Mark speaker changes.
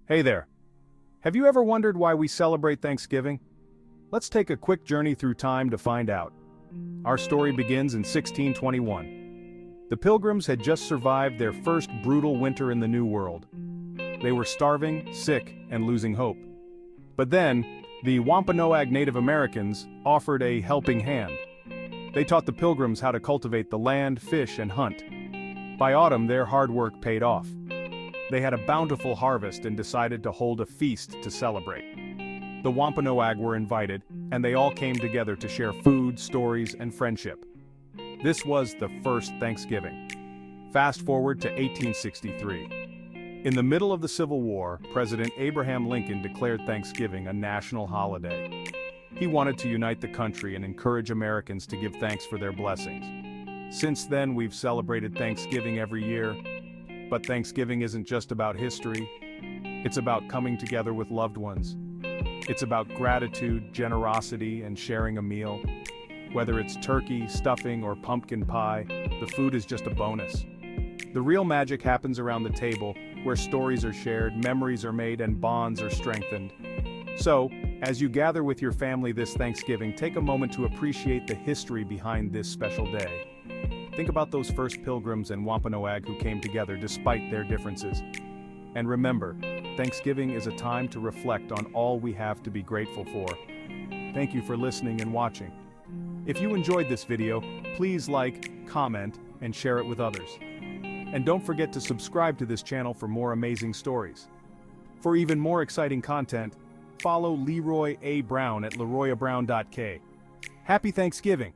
Speaker 1: Hey there. Have you ever wondered why we celebrate Thanksgiving? Let's take a quick journey through time to find out. Our story begins in 1621. The Pilgrims had just survived their first brutal winter in the New World. They were starving, sick, and losing hope. But then, the Wampanoag Native Americans offered a helping hand. They taught the Pilgrims how to cultivate the land, fish, and hunt. By autumn, their hard work paid off. They had a bountiful harvest and decided to hold a feast to celebrate. The Wampanoag were invited, and they all came together to share food, stories, and friendship. This was the first Thanksgiving. Fast forward to 1863. In the middle of the Civil War, President Abraham Lincoln declared Thanksgiving a national holiday. He wanted to unite the country and encourage Americans to give thanks for their blessings. Since then, we've celebrated Thanksgiving every year. But Thanksgiving isn't just about history. It's about coming together with loved ones. It's about gratitude, generosity, and sharing a meal. Whether it's turkey, stuffing, or pumpkin pie, the food is just a bonus. The real magic happens around the table, where stories are shared, memories are made, and bonds are strengthened. So, as you gather with your family this Thanksgiving, take a moment to appreciate the history behind this special day. Think about those first Pilgrims and Wampanoag who came together despite their differences. And remember, Thanksgiving is a time to reflect on all we have to be grateful for. Thank you for listening and watching. If you enjoyed this video, please like, comment, and share it with others. And don't forget to subscribe to this channel for more amazing stories. For even more exciting content, follow Leroy A. Brown at leroyabrown.k. Happy Thanksgiving!